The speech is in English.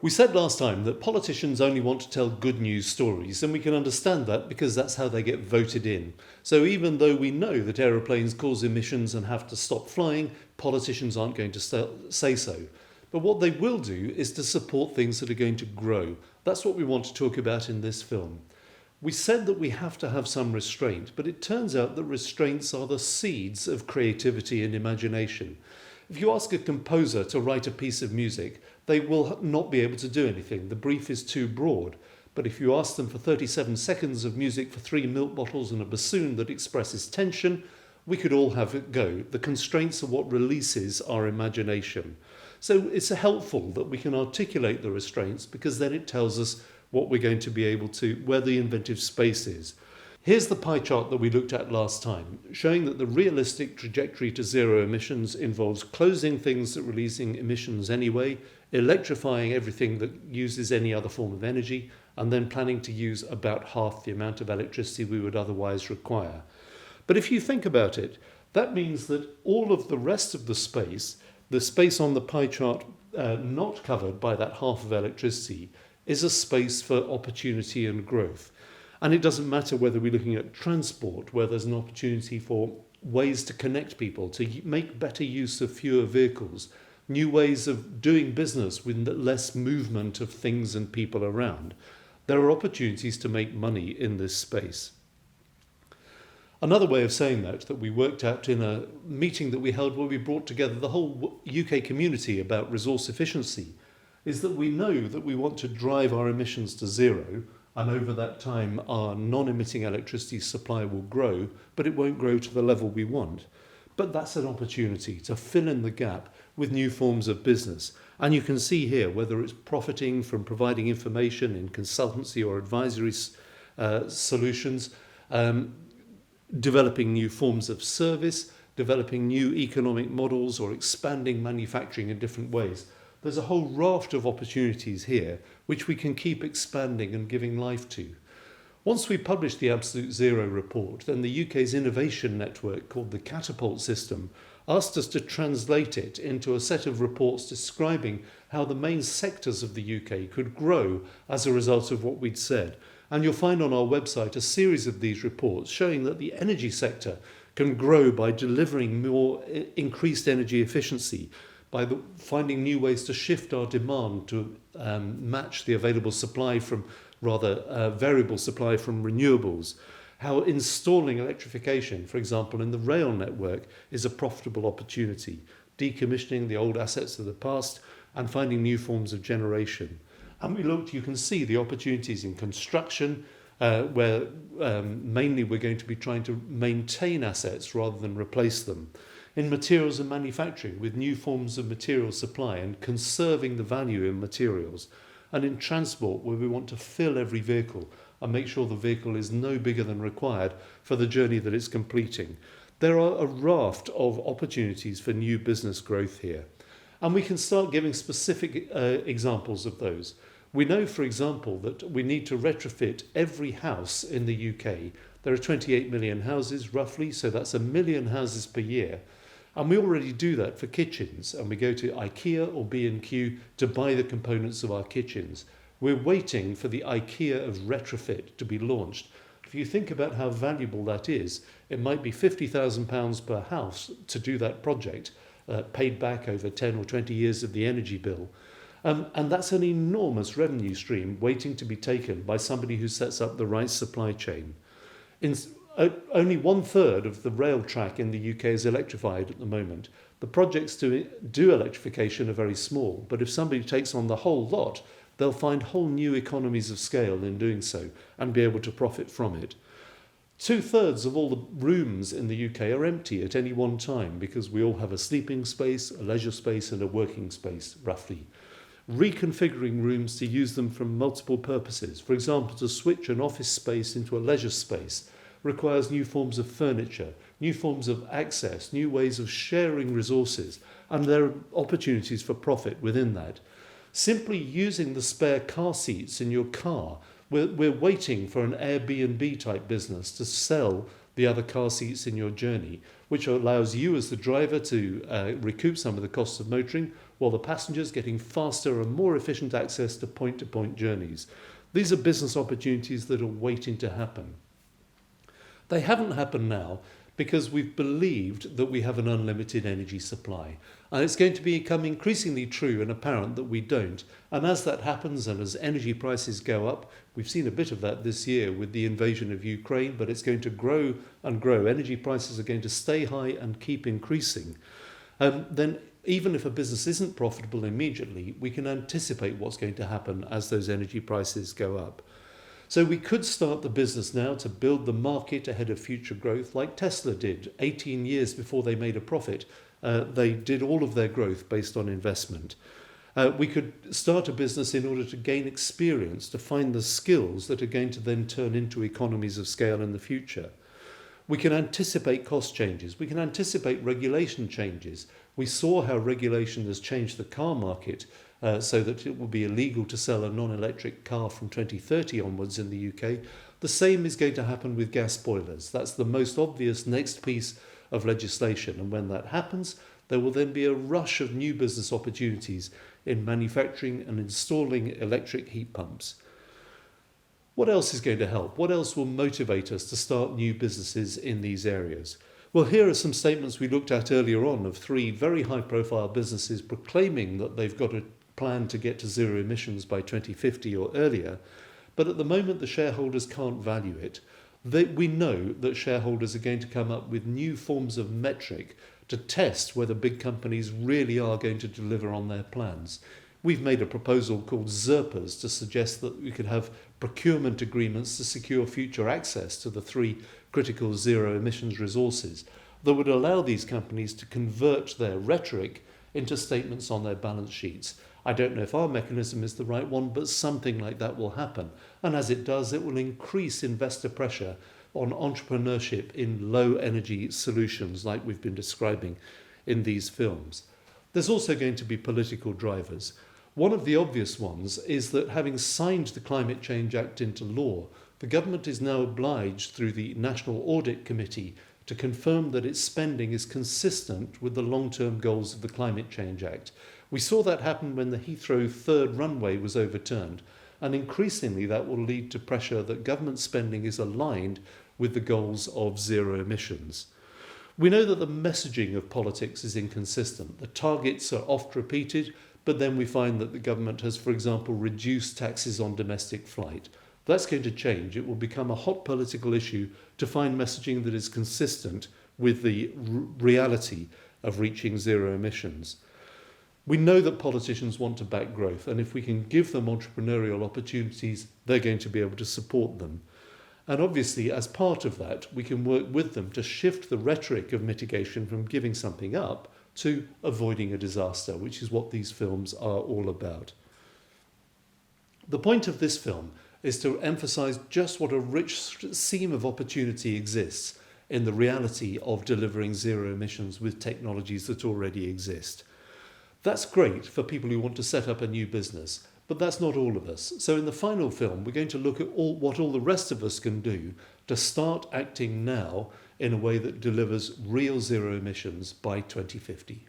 We said last time that politicians only want to tell good news stories, and we can understand that because that's how they get voted in. So even though we know that aeroplanes cause emissions and have to stop flying, politicians aren't going to say so. But what they will do is to support things that are going to grow. That's what we want to talk about in this film. We said that we have to have some restraint, but it turns out that restraints are the seeds of creativity and imagination. If you ask a composer to write a piece of music, they will not be able to do anything. The brief is too broad. But if you ask them for 37 seconds of music for 3 milk bottles and a bassoon that expresses tension, we could all have it go. The constraints are what releases our imagination. So it's helpful that we can articulate the restraints, because then it tells us what we're going to be able to, where the inventive space is. Here's the pie chart that we looked at last time, showing that the realistic trajectory to zero emissions involves closing things that are releasing emissions anyway, electrifying everything that uses any other form of energy, and then planning to use about half the amount of electricity we would otherwise require. But if you think about it, that means that all of the rest of the space on the pie chart not covered by that half of electricity, is a space for opportunity and growth. And it doesn't matter whether we're looking at transport, where there's an opportunity for ways to connect people, to make better use of fewer vehicles, new ways of doing business with less movement of things and people around. There are opportunities to make money in this space. Another way of saying that we worked out in a meeting that we held where we brought together the whole UK community about resource efficiency, is that we know that we want to drive our emissions to zero, and over that time our non-emitting electricity supply will grow, but it won't grow to the level we want. But that's an opportunity to fill in the gap with new forms of business. And you can see here whether it's profiting from providing information in consultancy or advisory solutions, developing new forms of service, developing new economic models, or expanding manufacturing in different ways. There's a whole raft of opportunities here which we can keep expanding and giving life to. Once we publish the Absolute Zero report, then the UK's innovation network, called the Catapult System, asked us to translate it into a set of reports describing how the main sectors of the UK could grow as a result of what we'd said. And you'll find on our website a series of these reports showing that the energy sector can grow by delivering more increased energy efficiency, by finding new ways to shift our demand to match the available supply from variable supply from renewables. How installing electrification, for example, in the rail network is a profitable opportunity, decommissioning the old assets of the past and finding new forms of generation. And you can see the opportunities in construction, where mainly we're going to be trying to maintain assets rather than replace them. In materials and manufacturing, with new forms of material supply and conserving the value in materials. And in transport, where we want to fill every vehicle and make sure the vehicle is no bigger than required for the journey that it's completing. There are a raft of opportunities for new business growth here. And we can start giving specific examples of those. We know, for example, that we need to retrofit every house in the UK. There are 28 million houses, roughly, so that's 1 million houses per year. And we already do that for kitchens, and we go to IKEA or B&Q to buy the components of our kitchens. We're waiting for the IKEA of retrofit to be launched. If you think about how valuable that is, it might be £50,000 per house to do that project, paid back over 10 or 20 years of the energy bill. And that's an enormous revenue stream waiting to be taken by somebody who sets up the right supply chain. Only 1/3 of the rail track in the UK is electrified at the moment. The projects to do electrification are very small, but if somebody takes on the whole lot, they'll find whole new economies of scale in doing so and be able to profit from it. 2/3 of all the rooms in the UK are empty at any one time because we all have a sleeping space, a leisure space, and a working space, roughly. Reconfiguring rooms to use them for multiple purposes, for example, to switch an office space into a leisure space, requires new forms of furniture, new forms of access, new ways of sharing resources, and there are opportunities for profit within that. Simply using the spare car seats in your car, we're waiting for an Airbnb type business to sell the other car seats in your journey, which allows you as the driver to recoup some of the costs of motoring, while the passengers getting faster and more efficient access to point-to-point journeys. These are business opportunities that are waiting to happen. They haven't happened now because we've believed that we have an unlimited energy supply. And it's going to become increasingly true and apparent that we don't. And as that happens and as energy prices go up, we've seen a bit of that this year with the invasion of Ukraine, but it's going to grow and grow. Energy prices are going to stay high and keep increasing. Then even if a business isn't profitable immediately, we can anticipate what's going to happen as those energy prices go up. So we could start the business now to build the market ahead of future growth, like Tesla did 18 years before they made a profit. They did all of their growth based on investment. We could start a business in order to gain experience, to find the skills that are going to then turn into economies of scale in the future. We can anticipate cost changes. We can anticipate regulation changes. We saw how regulation has changed the car market so that it will be illegal to sell a non-electric car from 2030 onwards in the UK. The same is going to happen with gas boilers. That's the most obvious next piece of legislation. And when that happens, there will then be a rush of new business opportunities in manufacturing and installing electric heat pumps. What else is going to help? What else will motivate us to start new businesses in these areas? Well, here are some statements we looked at earlier on of 3 very high-profile businesses proclaiming that they've got a plan to get to zero emissions by 2050 or earlier, but at the moment the shareholders can't value it. We know that shareholders are going to come up with new forms of metric to test whether big companies really are going to deliver on their plans. We've made a proposal called ZERPAs to suggest that we could have procurement agreements to secure future access to the 3 critical zero emissions resources that would allow these companies to convert their rhetoric into statements on their balance sheets. I don't know if our mechanism is the right one, but something like that will happen. And as it does, it will increase investor pressure on entrepreneurship in low energy solutions like we've been describing in these films. There's also going to be political drivers. One of the obvious ones is that having signed the Climate Change Act into law, the government is now obliged through the National Audit Committee to confirm that its spending is consistent with the long-term goals of the Climate Change Act. We saw that happen when the Heathrow 3rd runway was overturned, and increasingly that will lead to pressure that government spending is aligned with the goals of zero emissions. We know that the messaging of politics is inconsistent. The targets are oft repeated, but then we find that the government has, for example, reduced taxes on domestic flight. That's going to change. It will become a hot political issue to find messaging that is consistent with the reality of reaching zero emissions. We know that politicians want to back growth, and if we can give them entrepreneurial opportunities, they're going to be able to support them. And obviously, as part of that, we can work with them to shift the rhetoric of mitigation from giving something up to avoiding a disaster, which is what these films are all about. The point of this film is to emphasize just what a rich seam of opportunity exists in the reality of delivering zero emissions with technologies that already exist. That's great for people who want to set up a new business, but that's not all of us. So in the final film, we're going to look at what all the rest of us can do to start acting now in a way that delivers real zero emissions by 2050.